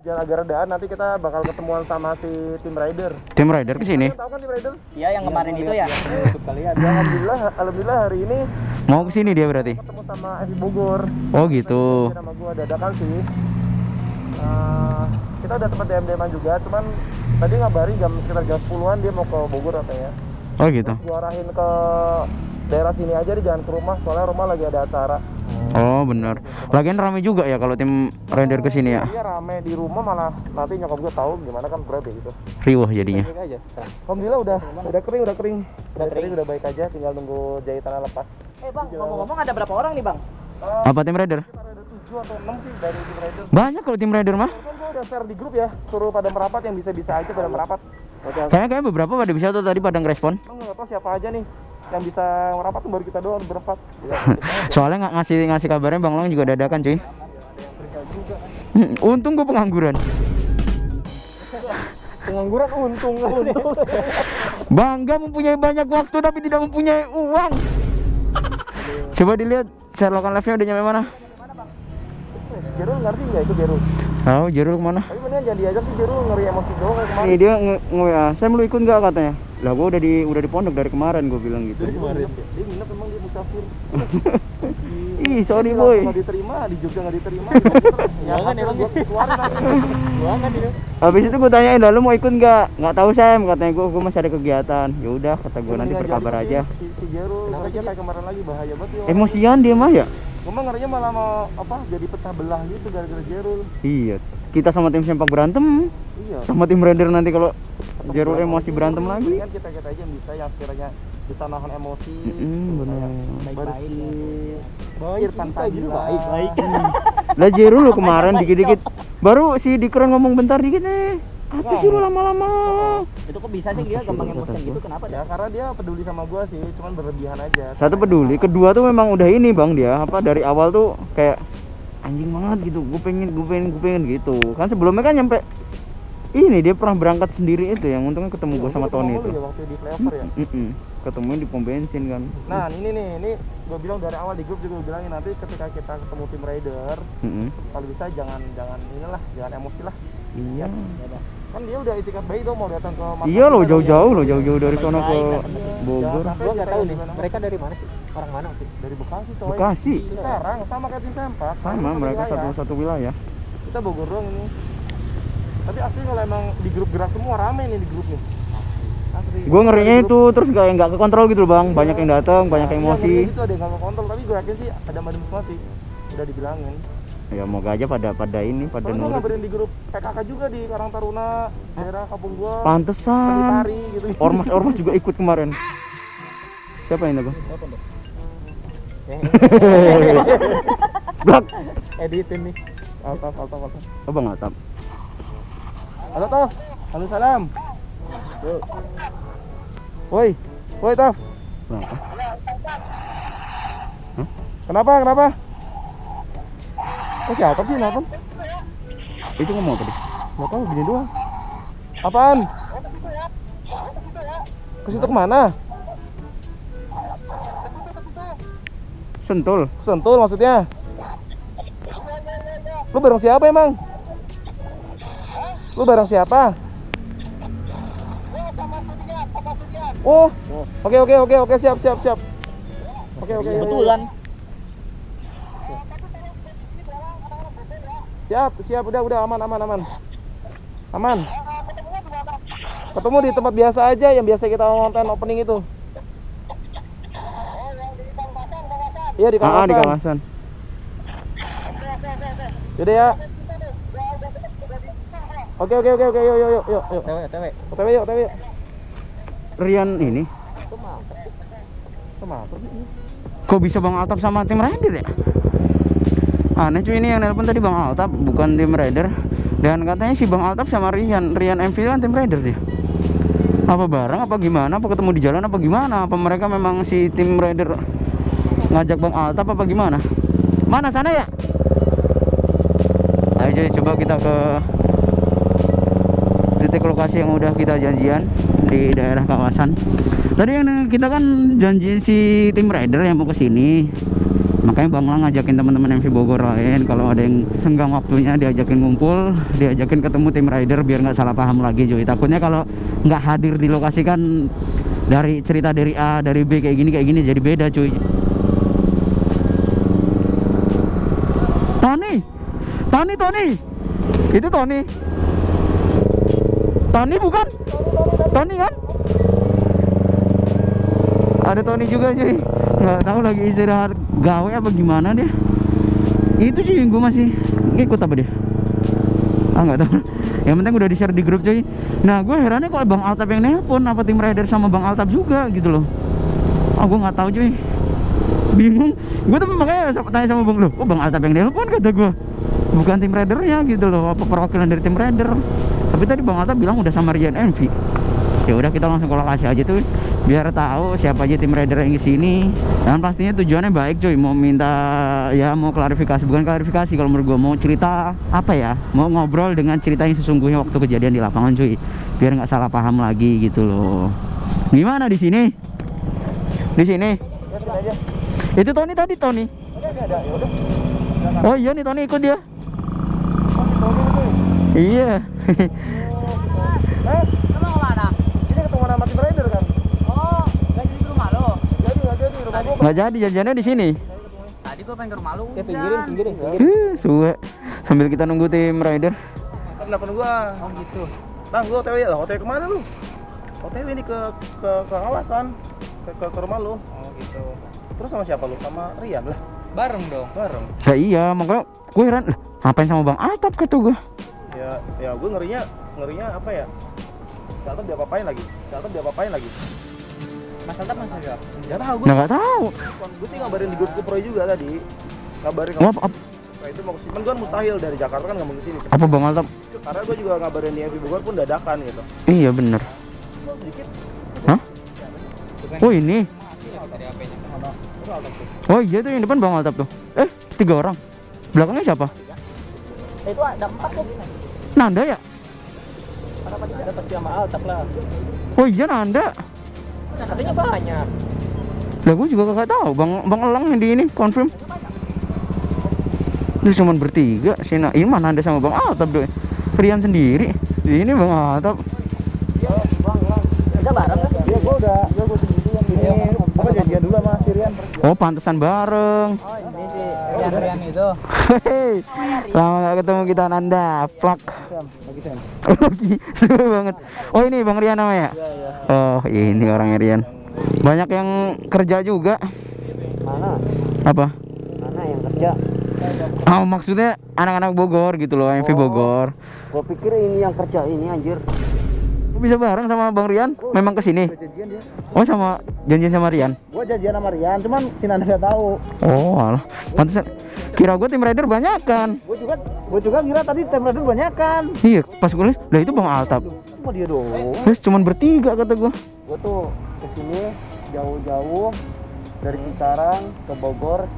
Jangan agak redaan, nanti kita bakal ketemuan sama si tim rider. Tim rider ke sini. Tahu kan tim rider? Iya, yang kemarin itu ya. Kalian. Alhamdulillah hari ini Mau ke sini dia berarti. ketemu sama FI Bogor. Oh gitu. Nama gua dadakan sih. Kita udah tempat DM-an juga, cuman tadi ngabarin sekitar jam 10-an dia mau ke Bogor katanya. Oh gitu. Gua arahin ke daerah sini aja, dia jangan ke rumah, soalnya rumah lagi ada acara. Oh bener. Lagian rame juga ya kalau tim rider ke sini ya. Iya rame di rumah, malah nanti nyokap gue tahu gimana kan berat ya gitu. Riuh jadinya. Baik aja. Alhamdulillah udah kering. Udah kering, udah baik aja, tinggal nunggu jahitannya lepas. Bang, ngomong-ngomong ada berapa orang nih bang? Apa tim rider? Sekitar ada 7 atau 6 sih dari tim rider. Banyak kalau tim rider mah. Kan gue udah share di grup ya, suruh pada merapat, yang bisa aja pada merapat. Kayaknya beberapa pada bisa tuh tadi pada ngerespon. Nggak tahu siapa aja nih yang bisa merapat tuh, baru kita doang berempat. Soalnya nggak ngasih kabarnya Bang Long juga dadakan cuy. Untung gue pengangguran. Pengangguran untung. Bangga mempunyai banyak waktu tapi tidak mempunyai uang. Coba dilihat Sherlockan live-nya udah nyampe mana? Jerul ngerti nggak itu Jerul? Tahu Jerul kemana? Tapi bener jangan diajak sih, Jerul ngeri emosi doang kayak kemarin. Nih dia nge-WA, saya mau ikut nggak katanya. Lah gue udah di pondok dari kemarin, gue bilang gitu. Dia nginep emang, dia musafir. Ih sorry boy. Nggak diterima, di Jogja nggak diterima. Ya kan emang gue keluarin aja. Buangan dia. Habis itu gue tanyain, lalu mau ikut nggak? Nggak tahu Sam, katanya gue masih ada kegiatan. Ya udah kata gue nanti berkabar aja. Si Jerul kerja kayak kemarin lagi, bahaya banget ya. Emosian dia mah ya. Gue mah ngerinya malah mau jadi pecah belah gitu gara-gara Jerul. Iya. Kita sama tim sempak berantem. Iya. Sama tim rider nanti kalau Jerul emosi berantem lagi. Kan kita aja yang bisa, yang sekiranya bisa nahan emosi. Benar. Baik Irfan Fadila. Baik. Lah Jerul lo kemarin dikit-dikit. Baru si Dikeren ngomong bentar dikit nih. Apa sih lu lama-lama? Itu kok bisa sih dia gampang emosian gitu, kenapa? Ya karena dia peduli sama gua sih, cuman berlebihan aja. Satu peduli, kedua tuh memang udah ini bang dia dari awal tuh kayak anjing banget gitu. Gue pengen gitu. Kan sebelumnya kan nyampe ini dia pernah berangkat sendiri itu, yang untungnya ketemu gue sama Tony itu. Ya, waktu di flyover ya. Ketemuin di pom bensin kan. Nah ini gue bilang dari awal di grup juga gue bilangin, nanti ketika kita ketemu tim rider, kalau bisa jangan emosi lah. Iya. Kan dia udah itikat baik dong mau datang ke Makassar. Iya loh, jauh-jauh dari sono ke Bogor. Gua nggak tahu nih, mereka dari mana sih? Orang mana sih? Dari Bekasi coy. Bekasi. Sekarang sama kayak tim sempak. Sama mereka satu wilayah. Kita Bogor doang ini. Tapi asli kalau emang di grup gerak semua rame nih di grup nih. Gue ngerinya itu terus nggak kekontrol gitu loh bang, banyak yang datang, banyak yang emosi. Itu ada yang nggak kekontrol, tapi gue yakin sih ada motivasi. Udah dibilangin. Ya moga aja pada ini pada nurut. Gue ngabarin di grup PKK juga di Karang Taruna, daerah kampung gua. Pantesan. Tari gitu. Ormas juga ikut kemarin. Siapa ini bang? Blak. Editin nih. Altaf. Oh bang Altaf. Halo Taf. Halo salam. Woi Taf. Kenapa? Oh siapa sih nelfon? Itu ngomong tadi. Nggak tahu, gini doang. Apaan? Ke situ kemana? Sentul Maksudnya? Lu bareng siapa emang? Oh, oke, siap. Oke. Kebetulan. Siap, udah aman. Ketemu di tempat biasa aja, yang biasa kita nonton opening itu. Iya di kawasan. Di kawasan. Yaudah ya. Oke, yuk. OTW yuk. Rian ini. Sama apa sih? Kok bisa Bang Altaf sama tim rider ya? Aneh cuy, ini yang nelpon tadi Bang Altaf, bukan tim rider. Dan katanya si Bang Altaf sama Rian MV kan tim rider dia. Apa bareng apa gimana? Apa ketemu di jalan apa gimana? Apa mereka memang si tim rider ngajak Bang Altaf apa gimana? Mana sana ya? Ayo coba kita ke titik lokasi yang udah kita janjian di daerah kawasan. Tadi yang kita kan janji si tim rider yang mau ke sini. Makanya Bang Lang ngajakin teman-teman MV Bogor lain kalau ada yang senggang waktunya diajakin ngumpul, diajakin ketemu tim rider biar nggak salah paham lagi cuy. Takutnya kalau nggak hadir di lokasi kan dari cerita dari A, dari B kayak gini jadi beda cuy. Tony. Itu Tony. Tony bukan? Tony kan? Ada Tony juga cuy. Nggak tahu lagi istirahat gawe apa gimana dia. Itu cuy yang gue masih ngikut apa dia? Nggak tahu. Yang penting udah di-share di grup cuy. Nah gue herannya kok Bang Altap yang nelpon, apa tim rider sama Bang Altap juga gitu loh. Gue nggak tahu cuy. Bingung. Gue tuh makanya tanya sama Bang, loh kok Bang Altap yang nelpon, kata gue. Bukan tim ridernya gitu loh, apa perwakilan dari tim rider. Tapi tadi Bang Altap bilang udah sama Rian MV. Ya udah kita langsung ke lokasi aja tuh biar tahu siapa aja tim rider yang di sini. Dan pastinya tujuannya baik cuy, mau minta ya mau klarifikasi, bukan klarifikasi kalau menurut gue, mau cerita apa ya, mau ngobrol dengan cerita yang sesungguhnya waktu kejadian di lapangan cuy, biar nggak salah paham lagi gitu loh. Gimana di sini? Di sini? Itu Tony tadi, Tony. Oh iya nih Tony ikut dia. Iya. Kamu kemana? Ini ketemu sama tim rider kan? Oh, nggak jadi ke rumah lo? Nggak jadi rumah gua. Nggak jadi janjiannya di sini. Tadi gua pengen ke rumah lo. Pinggirin. Suwe. Sambil kita nunggu tim rider. Kan nelfon gua. Oh gitu. Bang, gua OTW lah. OTW kemana lu? OTW ini ke kawasan. Ke rumah lu. Oh gitu. Terus sama siapa lu? Sama Rian lah. Bareng dong. Bareng. Ya iya, makanya gue heran lah, ngapain sama Bang Altap kata gue. Ya gue ngerinya apa ya? Gak tahu dia apain lagi. Mas Altap masih ada? Gak tahu gue. Nah nggak tahu. Gue sih ngabarin di grup Pro juga tadi. Ngabarin Apa itu mau kesini. Kan mustahil dari Jakarta kan nggak mau kesini. apa Bang Altap? Karena gue juga ngabarin di MV Bogor pun dadakan gitu. Iya bener. Sedikit. Hah? Oh ini. Dari HP-nya. Oh iya tuh yang depan Bang Altap tuh. 3 orang. Belakangnya siapa? Itu ada 4 tuh. Nanda ya? Kenapa tidak ada pasti sama Altap lah? Oh iya Nanda. Katanya banyak. Lah gue juga kagak tahu. Bang Elang yang di ini confirm. Itu cuma bertiga sih. Nah, ini mana Nanda sama Bang Altap deh. Rian sendiri. Ini Bang Altap. Kita bareng kan? Iya gue sendirian ini. Apa janjian dulu sama si Rian? Oh pantesan bareng. Oh ini sih Rian itu. Hei, lama gak ketemu kita Nanda. Plak. Lagi Sam. Lagi seru banget. Oh ini Bang Rian namanya? Iya. Oh ini orangnya Rian. Banyak yang kerja juga. Mana? Apa? Mana yang kerja? Oh maksudnya anak-anak Bogor gitu loh, MV Bogor. Gua pikir ini yang kerja ini anjir. Kok bisa bareng sama Bang Rian? Memang kesini? Janjian dia. Oh sama janjian sama Rian? Gue janjian sama Rian, cuman si Nanda nggak tahu. Oh alah, pantesan. Kira gue tim rider banyak kan? Gue juga ngira tadi tim rider banyak kan. Iya, pas gue lihat, lah itu Bang Altap. Cuma dia doang. Terus cuman bertiga kata gue. Gue tuh kesini jauh-jauh dari Cikarang ke Bogor,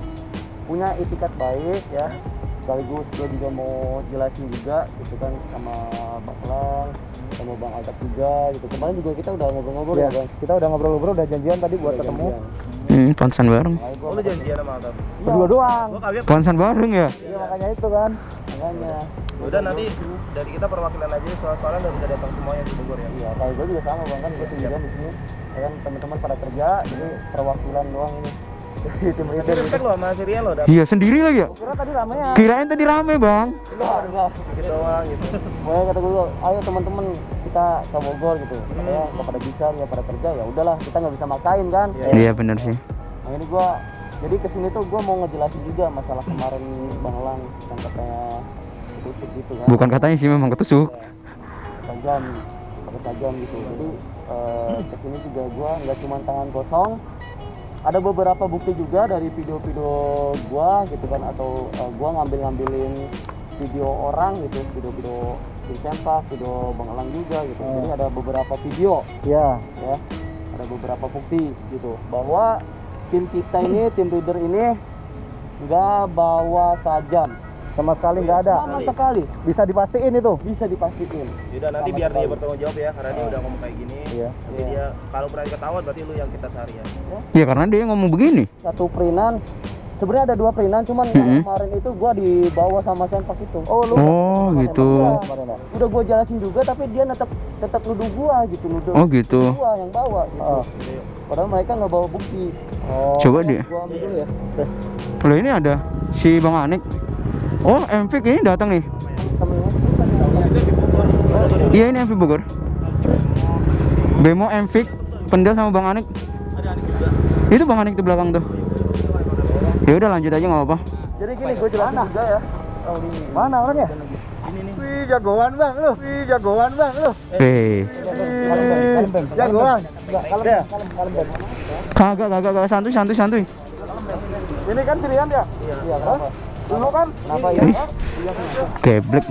punya itikat baik ya. Sekaligus gue juga mau jelasin juga gitu kan sama Bang Lang, sama Bang Altap juga gitu. Kemarin juga kita udah ngobrol-ngobrol ya Bang. Kita udah ngobrol-ngobrol, udah janjian tadi buat ketemu. Pantesan bareng. Oh lu janjian sama Altap? Berdua doang. Gue kaget. Pantesan bareng ya? Iya makanya itu kan. Makanya. Udah nanti dari kita perwakilan aja soalnya nggak bisa datang semuanya di Bogor ya. Iya, kalau gue juga sama Bang kan gue sendirian di sini. Ya kan teman-teman pada kerja, jadi perwakilan doang ini. Tim leader. Respect lo sama si Rian lo. Iya sendiri lagi ya? Kira tadi rame ya. Kirain tadi rame Bang. Enggak. Gitu doang gitu. Boleh kata gue, ayo teman-teman kita ke Bogor gitu. Katanya nggak pada bisa, nggak pada kerja ya udahlah kita nggak bisa maksain kan. Iya bener sih. Nah ini gue jadi kesini tuh gue mau ngejelasin juga masalah kemarin Bang Lang yang katanya ketusuk gitu kan. Bukan katanya sih memang ketusuk. Tajam gitu. Jadi kesini juga gue nggak cuma tangan kosong. Ada beberapa bukti juga dari video-video gua gitu kan, atau gua ngambilin video orang gitu, video-video di Sempak, video Bang Elang juga gitu. Jadi ada beberapa video ya, ada beberapa bukti gitu bahwa tim kita ini, tim leader ini nggak bawa sajam sama sekali, nggak ada sama sekali. Bisa dipastiin itu? Bisa dipastiin. Yaudah nanti biar dia bertanggung jawab ya, karena dia udah ngomong kayak gini. Iya. Nanti dia kalau pernah ketahuan berarti lu yang kita cari ya. Iya karena dia ngomong begini. Satu perinan sebenarnya ada 2 perinan, cuman yang kemarin itu gua dibawa sama Senpak itu. Oh gitu. Udah gua jelasin juga, tapi dia tetap nuduh gua gitu, nuduh. Oh gitu. Gua yang bawa gitu. Padahal mereka nggak bawa bukti. Coba dia. Gua ambil dulu ya. Loh ini ada si Bang Anik. Oh MV ini datang nih. Temennya. Iya ini MV Bogor. Bemo MV Pendel sama Bang Anik. Itu Bang Anik di belakang tuh. Ya udah lanjut aja nggak apa-apa. Jadi gini, gue jelasin juga ya. Mana orangnya? Wih, jagoan bang lu. Wih, jagoan bang lu. Jagoan. Kagak santuy. Ini kan pilihan ya? Iya, kenapa? Dulu kan? Kenapa ya? Ih, geblek.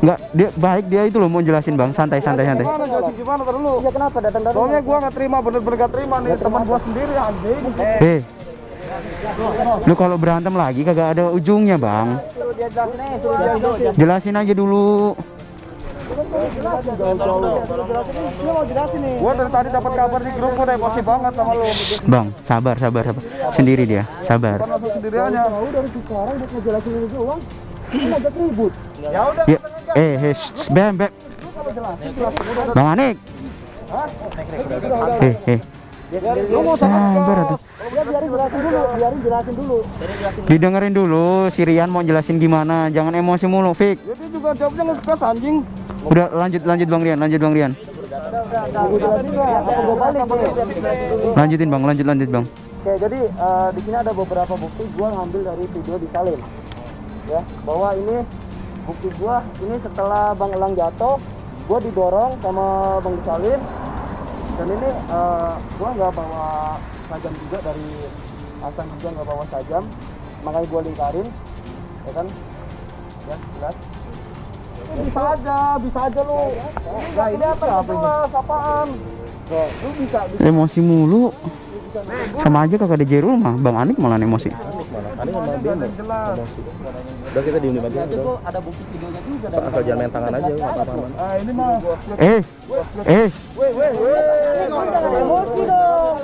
Enggak, dia baik dia itu loh mau jelasin Bang, santai. Gimana jelasin gimana dulu? Iya, kenapa datang dari? Soalnya gua nggak terima, bener-bener nggak terima nih teman gua sendiri anjing. Lu kalau berantem lagi kagak ada ujungnya Bang. Jelasin aja dulu. Gua dari tadi dapat kabar di grup, gua udah emosi banget sama lu. Bang, sabar. Sendiri dia, sabar. Langsung sendiriannya. Dari sekarang buat ngejelasin ini doang. Ini ngajak ribut. Ya udah. Ya, bem. Bang Anik. Lu mau Sabar tuh. biarin jelasin dulu. Didengerin dulu, si Rian mau jelasin gimana, jangan emosi mulu, Fik. Jadi juga jawabnya ngegas anjing. Udah lanjut Bang Rian. Mau jelasin nggak? Apa gua balik nih? Lanjutin Bang. Oke, jadi di sini ada beberapa bukti gua ngambil dari video disalin. Ya, bahwa ini bukti gua ini setelah Bang Elang jatuh, gua didorong sama Bang Disalin. Dan ini gua nggak bawa sajam juga, dari Hasan juga nggak bawa sajam, makanya gua lingkarin, ya kan? Ya, jelas. Bisa aja lu. Nah, ini apa jelas apaan? Lu bisa Emosi mulu. Sama aja kagak ada Jerul mah, Bang Anik malah emosi. Udah kita diem aja. ada bukti videonya juga. Asal jangan main tangan aja, nggak apa-apa. Ah, ini mah. Weh. Emosi dong.